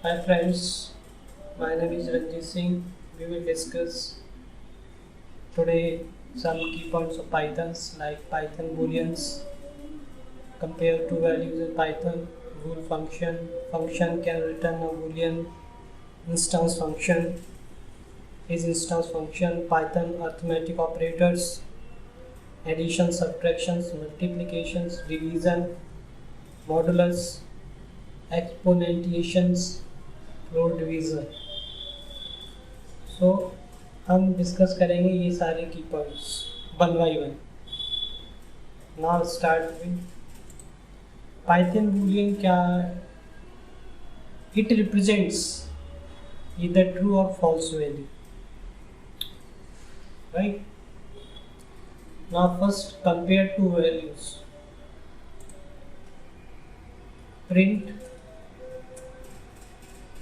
Hi friends, my name is Ranjit Singh. We will discuss today some key points of Pythons like Python booleans, compare two values in Python, bool function can return a boolean, instance function, is instance function, Python arithmetic operators, addition, subtractions, multiplications, division, modulus, exponentiations, floor division. सो हम discuss करेंगे ये सारे की points one by one. Now start with Python Boolean. क्या it represents either true और false value, right. Now first compare two values. Print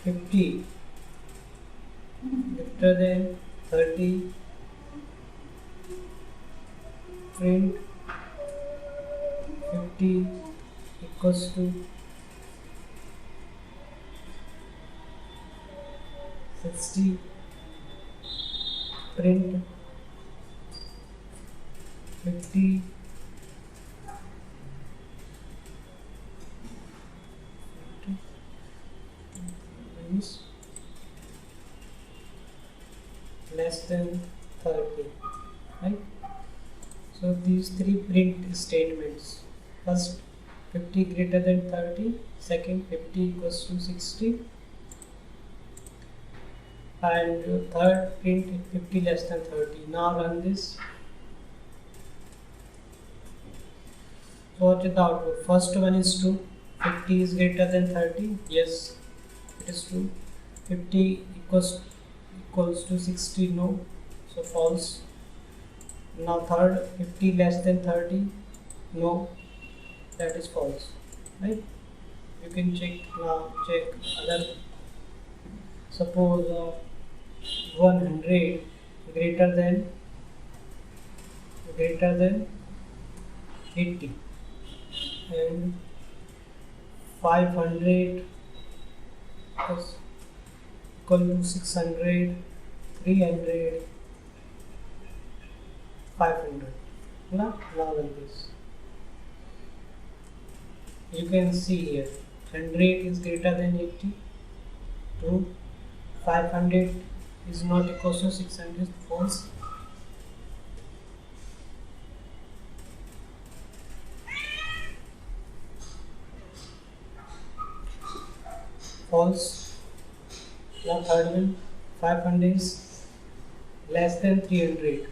50 greater than 30, print 50 equals to 60, print 50 is less than 30, right. So these three print statements, first 50 greater than 30, second 50 equals to 60, and third print 50 less than 30. Now run this. So what is the output? First one is true, 50 is greater than 30, yes it is true. 50 equals to 60, no, so false. Now third, 50 less than 30, no, that is false, right. You can check now, check other. Suppose 100 greater than 80 and 500 is equal to 600, 300, 500. Now run this. You can see here 100 is greater than 80, true. 500 is not equal to 600, false. False. Now third one, 500 is less than 300,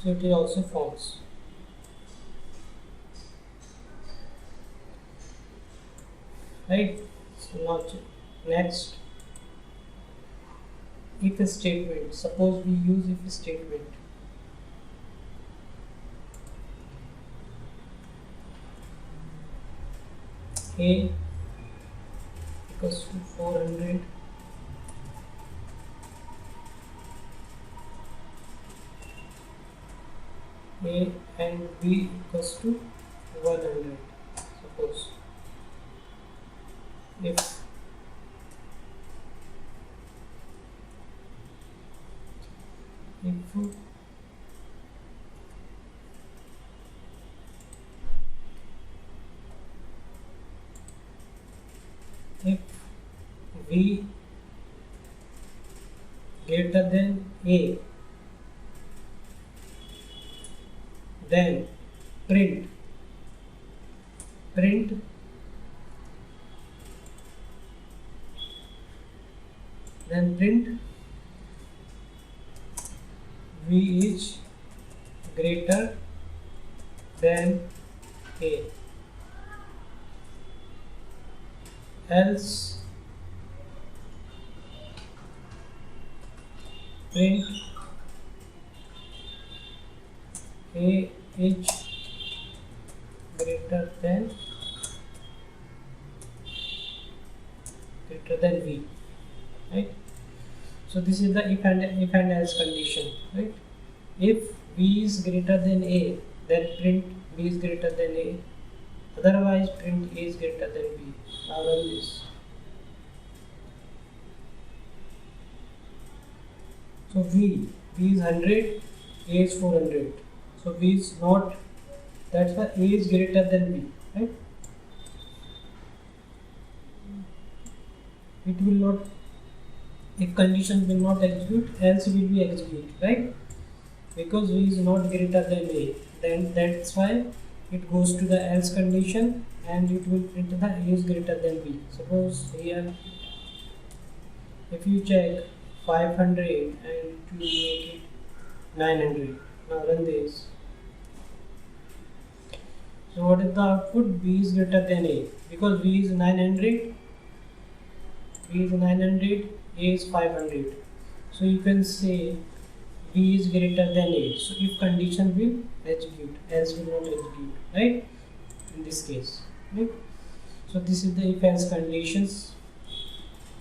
so it is also false. Right. So now next, if statement. Suppose we use if statement. A equals to 400, A and B equals to 100. Suppose if V greater than A, then print V is greater than A, else print A is greater than V, right. So this is the if and else condition, right. If V is greater than A, then print V is greater than A, otherwise print A is greater than B. Now run this. So V is 100, A is 400. So V is not, that's why A is greater than B, right? It will not, if condition will not execute, else will be execute, right? Because V is not greater than A, then that's why it goes to the else condition and it will print the A is greater than B. Suppose here, if you check 500 and to make it 900. Now run this. So what is the output? B is greater than A, because B is 900, B is 900, A is 500. So you can say B is greater than A. So if condition will execute, else will not execute, right? In this case, right? So this is the if else conditions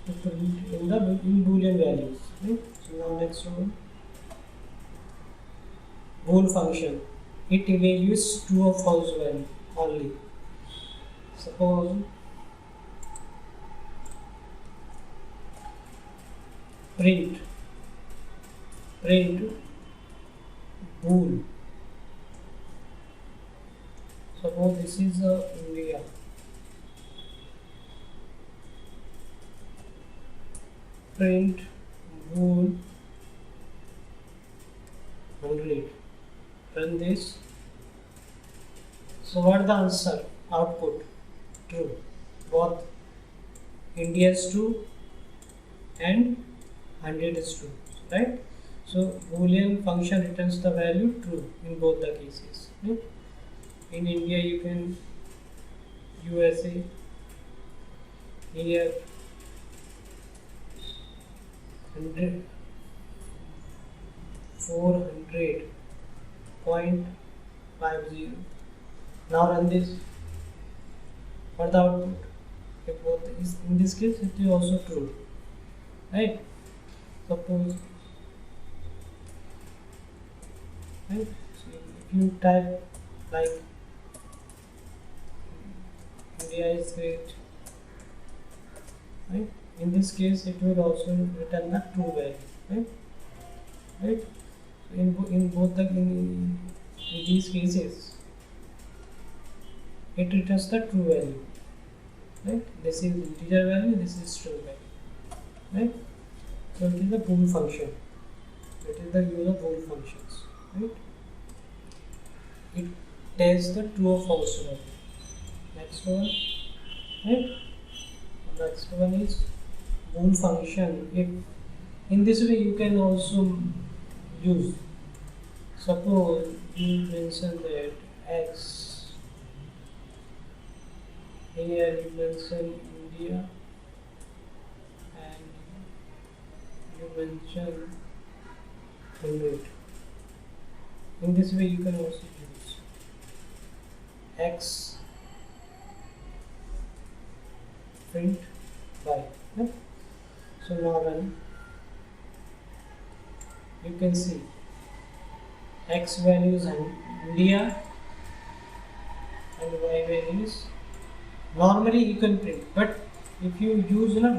to print in the Boolean values, right? So now next one, bool function. It evaluates true or false value only. Suppose print bool. Suppose this is India. Print bool 100. Run this. So what is the answer? Output true. Both India is true and 100 is true, right? So Boolean function returns the value true in both the cases, right? In India you can USA, here 100 400.50. Now run this. For the output, if both is in this case it is also true, right? Suppose, right? So if you type like India is great, right? In this case it will also return the true value, right? Right? In both the in these cases it returns the true value, right? This is integer value, this is string value, right? So it is the bool function. It is the use of bool functions, right? It tests the true or false value. Next one, right? Next one is bool function. If in this way you can also use. Suppose you mention that X, here you mention India and you mention 100. In this way you can also use X print Y, right? So now run. You can see X values and India and Y values. Normally you can print, but if you use a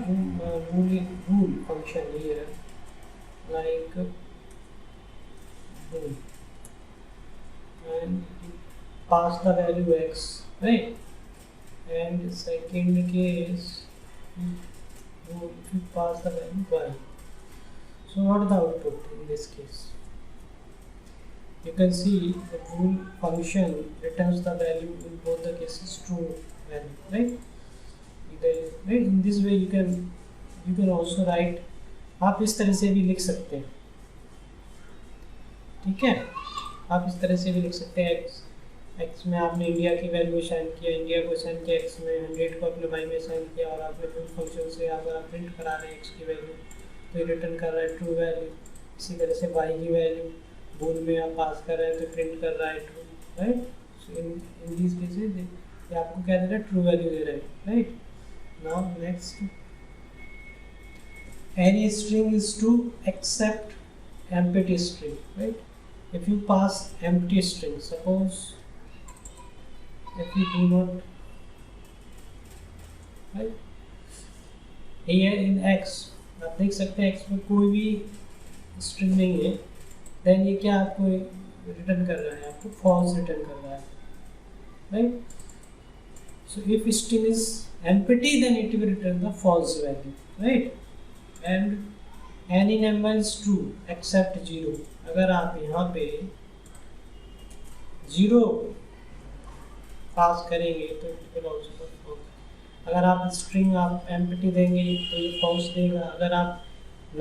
bool function here, like bool, and you pass the value X, right? And second case, you pass the value Y. So what is the output in this case? You can see the bool function returns the value in both the cases true value, right? Right? In this way you can also write. आप इस तरह से भी लिख सकते हैं, ठीक है? आप इस तरह से भी लिख सकते हैं x में आपने इंडिया की वैल्यू असाइन किया, इंडिया को असाइन किया x में, 100 को अपने y में असाइन किया और आपने bool फंक्शन से अगर आप प्रिंट करा रहे हैं x की वैल्यू तो रिटर्न कर रहा है ट्रू वैल्यू. इसी तरह से y की वैल्यू बोल में आप पास कर रहे हैं तो प्रिंट कर रहा है true, right? So in this cases ये आपको क्या दे रहा है? ट्रू वैल्यू दे रहा है, right? Now next, any string is true except empty string, right? If you pass empty string, suppose if we do not, right, here in x आप देख सकते हैं x में कोई भी स्ट्रिंग नहीं है, देन ये क्या आपको रिटर्न कर रहा है, आपको फॉल्स रिटर्न कर रहा है, right. So if string is empty, then it will return the false value, right? And any number is true except 0. अगर आप यहाँ पे 0 पास करेंगे तो it will also be false. अगर आप string आप empty देंगे तो ये false देगा, अगर आप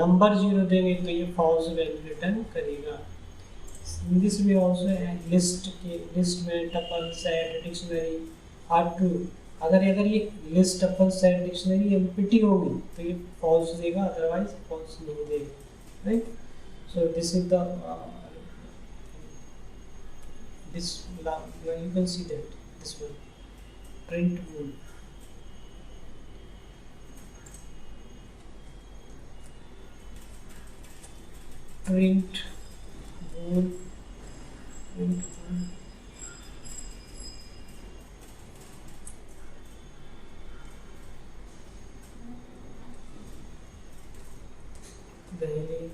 number 0 देंगे तो ये false value return करेगा. In this way also list में tuple, set, dictionary are true. अगर ये list tuple set dictionary empty होगी तो ये फॉल्स देगा, अदरवाइज फॉल्स नहीं देगा, right. So this is the this you can see that this one print wool. Print wool Delhi,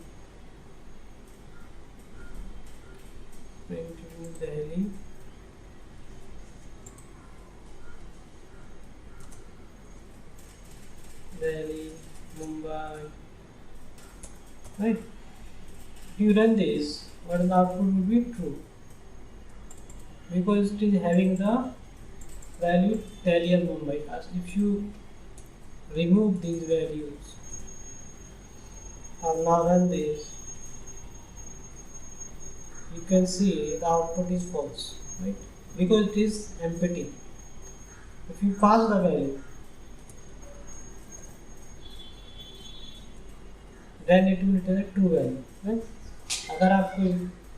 print in Delhi, Delhi, Mumbai, right. If you run this, what the output will be true because it is having the value Delhi and Mumbai. As if you remove these values, now run this, you can see the output is false, right, because it is empty. If you pass the value, then it will return a true value, right. अगर आप कोई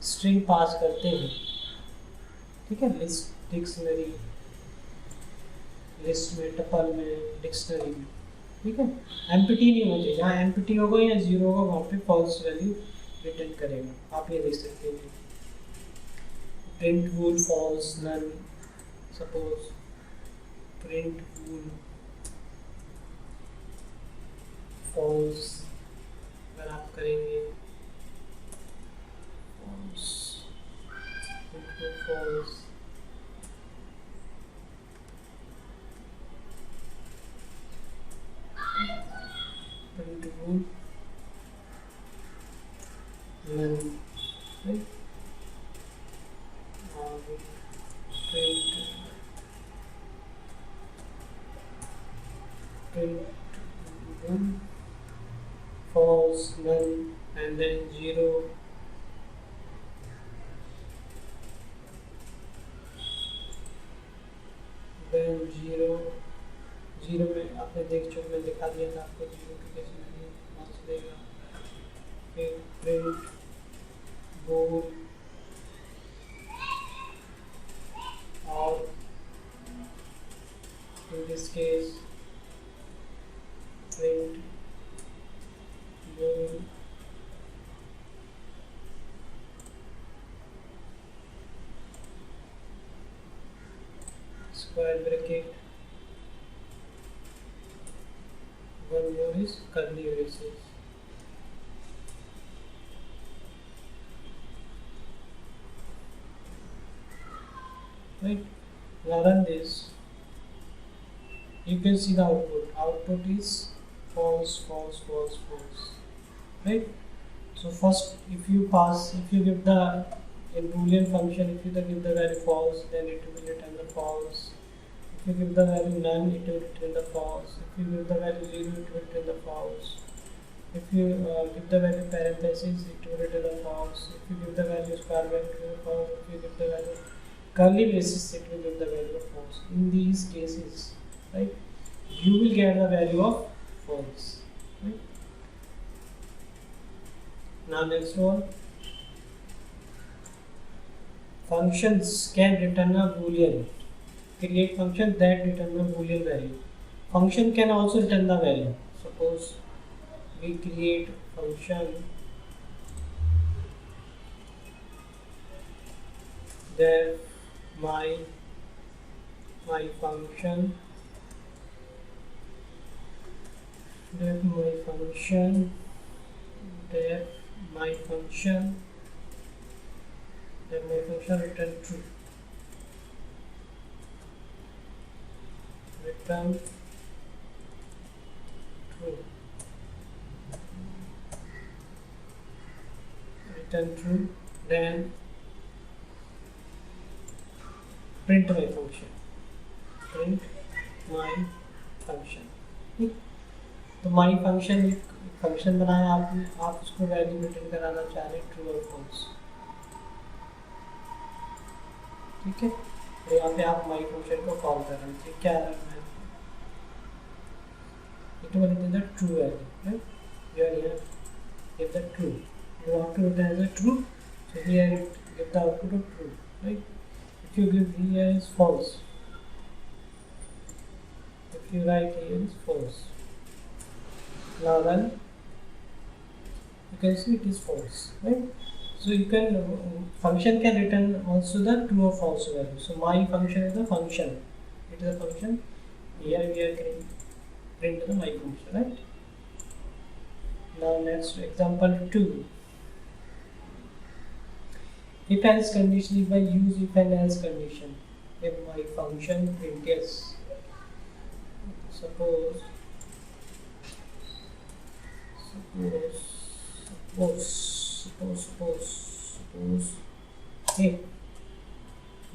string pass करते हैं, ठीक है, list dictionary, list में, tuple में, dictionary में, ठीक है, एम्प्टी नहीं होना चाहिए. जहाँ एम्प्टी होगा या 0 होगा वहाँ पे फॉल्स वैल्यू रिटर्न करेगा. आप ये देख सकते हैं प्रिंट वूल फॉल्स नन, सपोज प्रिंट वूल फॉल्स अगर आप करेंगे false, print wool false, print rule none, right. Print rule false none and then 0, then 0 में आपने देख चुके, मैं दिखा दिया था आपको 0 की कैसे नहीं मार्क्स देगा. फिर प्रिंट बोल और in this case print bool square bracket, one more is curly braces. Right, now run this, you can see the output is false, false, false, false, right. So first if you give the in boolean function, if you give the value false, then it will return the false. If you give the value none, it will return the false. If you give the value 0, it will return the false. If you give the value parenthesis, it will return the false. If you give the value square bracket, it will false. If you give the value curly braces, it will give the value of false. In these cases, right, you will get the value of false, right. Now next one, functions can return a boolean. Create function that return a boolean value. Function can also return the value. Suppose we create function that my my function, def my function, def my function, def my function return true, return true, return true, then print my function, print my function. ठीक, तो माई function एक function बनाया आपने, आप उसको value return कराना चाह रहे हैं ट्रू और फॉल्स। ठीक है, तो यहाँ पे आप माई फंक्शन को कॉल कर रहे हैं, क्या it will return the true value, right? You are here give the true, you want to return as a true, so here it give the output of true, right? If you give here is false, if you write here is false, now run, you can see it is false, right? So you can function can return also the true or false value. So my function is the function, it is a function, here we are getting print the my function, right? Now next example 2. If else condition, if I use if and else condition, if my function print yes, suppose if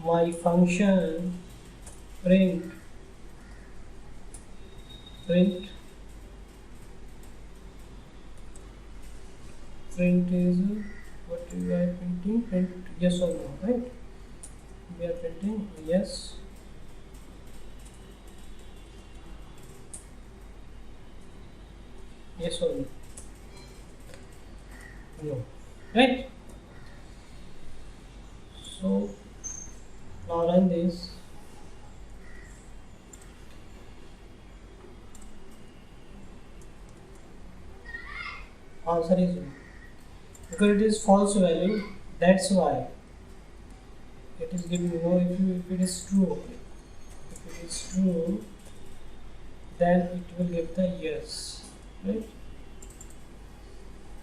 my function print is what we are printing, print yes or no, right? We are printing yes or no, no, right? So now run this. Answer is no, because it is false value, that's why it is giving no. If it is true, okay, if it is true, then it will give the yes, right?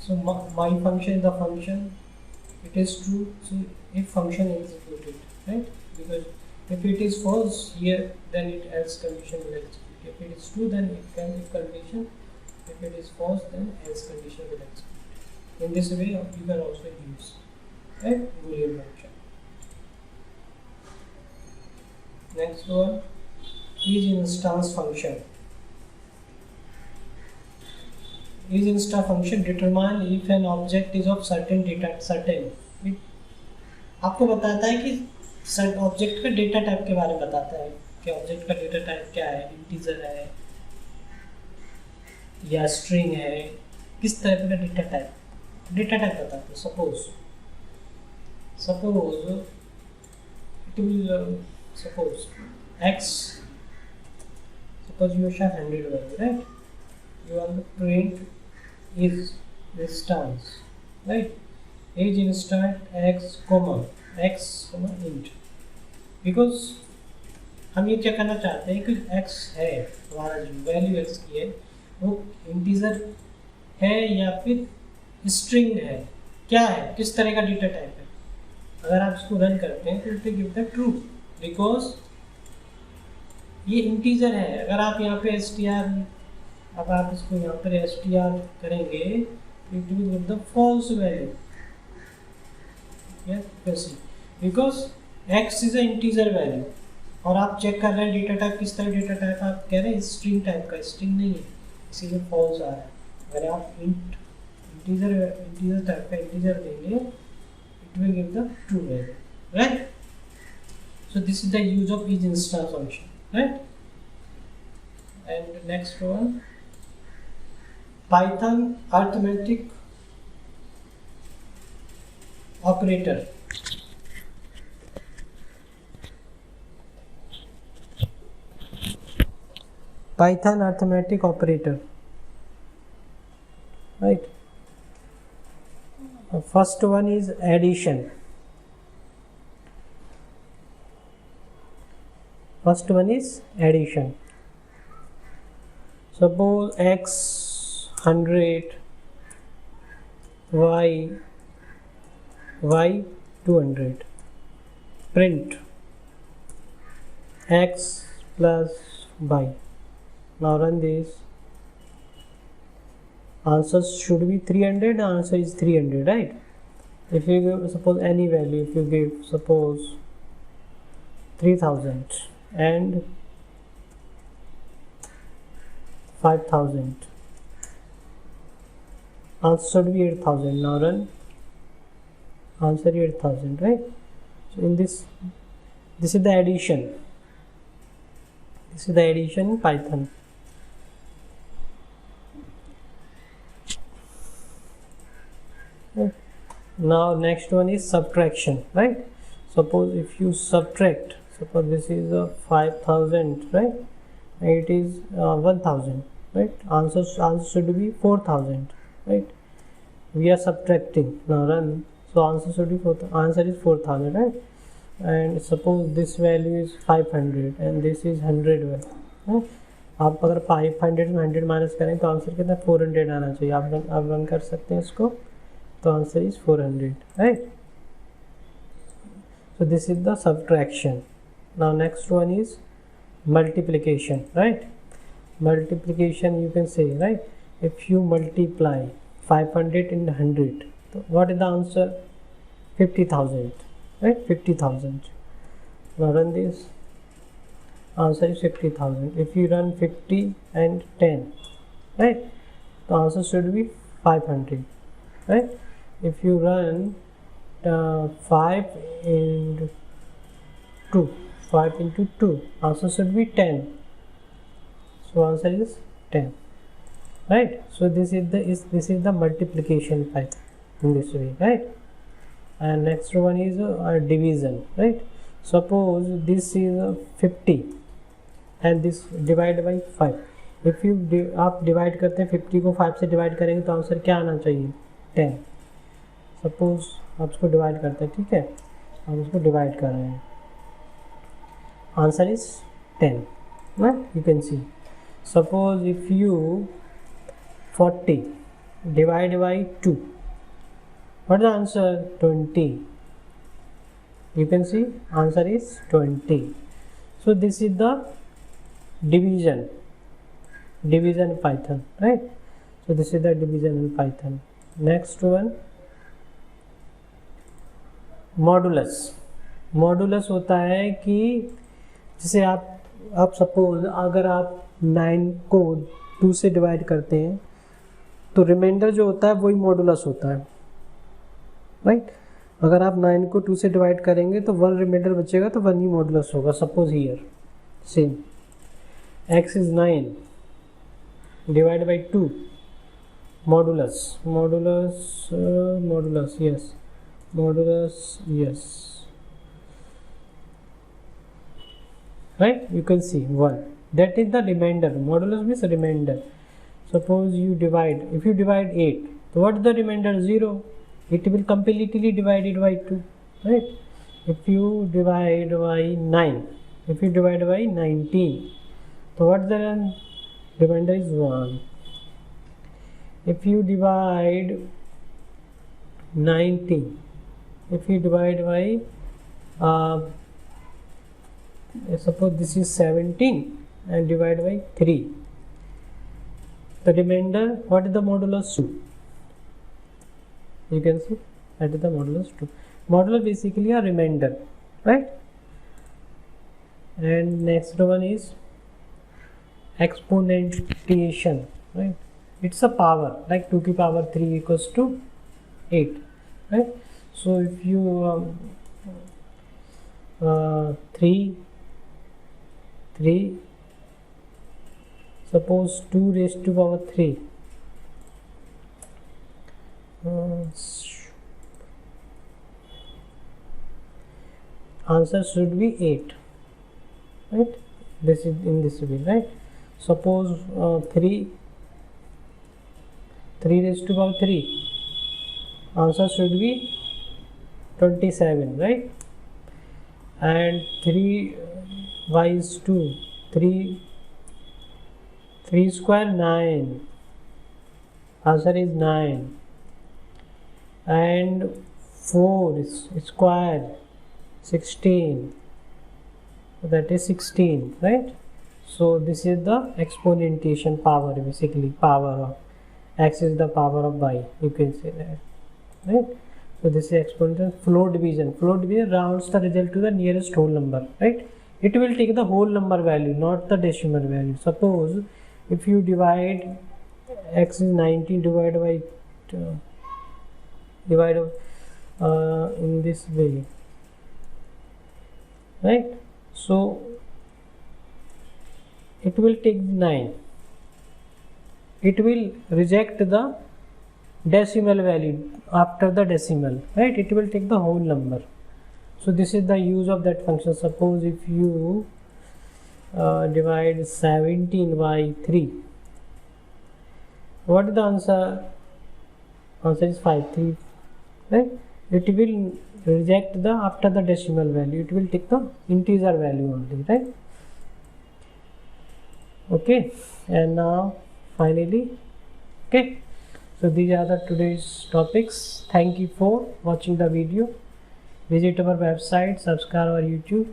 So my function is the function, it is true, so if function executed, right? Because if it is false here, then it else condition will execute. If it is true, then it can if condition. If it is false, then else condition will execute. In this way, you can also use Boolean function. Next one is instance function. Is instance function determine if an object is of certain data certain. आपको बताता है कि object का data type के बारे में बताता है कि ऑब्जेक्ट का डेटा टाइप क्या है, इंटीजर है या स्ट्रिंग है, किस तरह का डेटा टाइप बताता है. Suppose it will suppose x, suppose you share 100 value, right? You want to print is instance, right? Age instant x comma int, because हम ये क्या करना चाहते हैं कि x है हमारा जो वैल्यू x की है वो इंटीजर है या फिर स्ट्रिंग है, क्या है, किस तरह का डेटा टाइप है. अगर आप इसको रन करते हैं तो it give the true, because ये इंटीजर है. अगर आप यहाँ पे str, अब आप इसको यहाँ पर str करेंगे तो it will give the false value, because x is a integer value. और आप चेक कर रहे हैं डेटा टाइप किस तरह डेटा टाइप, आप कह रहे हैं स्ट्रिंग टाइप का, स्ट्रिंग नहीं है इसीलिए फॉल्स आ रहा है. अगर आप इंटीजर टाइप का इंटीजर देंगे it will give the true value, right? So this is the use of each instance function, right? And next one, Python arithmetic operator. Python arithmetic operator, right? The first one is addition. First one is addition. Suppose x 100, y 200. Print x plus y. Now run this. Answer should be 300. Answer is 300, right? If you give suppose any value, if you give suppose 3000 and 5000, answer should be 8000. Now run. Answer 8000, right? So in this is the addition. This is the addition in Python. Okay. Now next one is subtraction, right? Suppose if you subtract, suppose this is a 5000, right? It is 1000, right? Answer should be 4000, right? We are subtracting. Now run. So answer should be answer is 4000, right? And suppose this value is 500 and this is 100, right? आप अगर 500 में 100 minus करें तो answer कितना 400 आना चाहिए. आप run कर सकते हैं इसको. तो answer is 400, right? So this is the subtraction. Now next one is multiplication, right? Multiplication you can say, right? If you multiply 500 in 100, so what is the answer? 50,000, right? 50,000. Now run this. Answer is 50,000. If you run 50 and 10, right? The answer should be 500, right? If you run 5 into 2, answer should be 10. So answer is 10, right? So this is the multiplication Python in this way, right? And next one is division, right? Suppose this is 50 and this divided by 5. If you आप divide करते हैं 50 को 5 से divide करेंगे तो answer क्या आना चाहिए? 10. सपोज आप इसको डिवाइड करते हैं, ठीक है? हम इसको डिवाइड कर रहे हैं. Answer is 10, right? You can see. Suppose if you 40 divided by 2, what is the answer? 20. You can see answer is 20. So this is the division in Python, right? So this is the division in Python. Next one, modulus होता है कि जैसे आप suppose अगर आप 9 को 2 से divide करते हैं तो रिमाइंडर जो होता है वही मॉडुलस होता है, राइट? अगर आप 9 को 2 से डिवाइड करेंगे तो 1 रिमाइंडर बचेगा तो 1 ही मॉडुलस होगा. Suppose here same x is 9 divided by 2, modulus, yes, right? You can see 1, that is the remainder. Modulus means remainder. Suppose you divide, if you divide 8, so what is the remainder? 0. It will completely divided by 2, right? If you divide by 9, if you divide by 19, so what the remainder is 1. If you divide 19, if you divide by suppose this is 17 and divide by 3, the remainder, what is the modulus? 2. You can see that is the modulus 2. Modulus basically a remainder, right? And next one is exponentiation, right? It's a power, like 2 to the power 3 equals to 8, right? So if you 3, suppose 2 raised to power 3, answer should be 8, right? This is in this way, right? Suppose 3 raised to power 3, answer should be 27, right? And 3 y is 2, 3 square 9, answer is 9, and 4 square 16, that is 16, right? So this is the exponentiation power, basically power of x is the power of y, you can say that, right? So this is exponential float division. Float division rounds the result to the nearest whole number, right? It will take the whole number value, not the decimal value. Suppose if you divide x is 19 divided by in this way, right? So it will take 9. It will reject the decimal value after the decimal, right? It will take the whole number. So this is the use of that function. Suppose if you divide 17 by 3, what is the answer? Answer is 5, 3, right? It will reject the after the decimal value. It will take the integer value only, right? Okay, and now finally, okay, so these are the today's topics. Thank you for watching the video. Visit our website, subscribe our YouTube.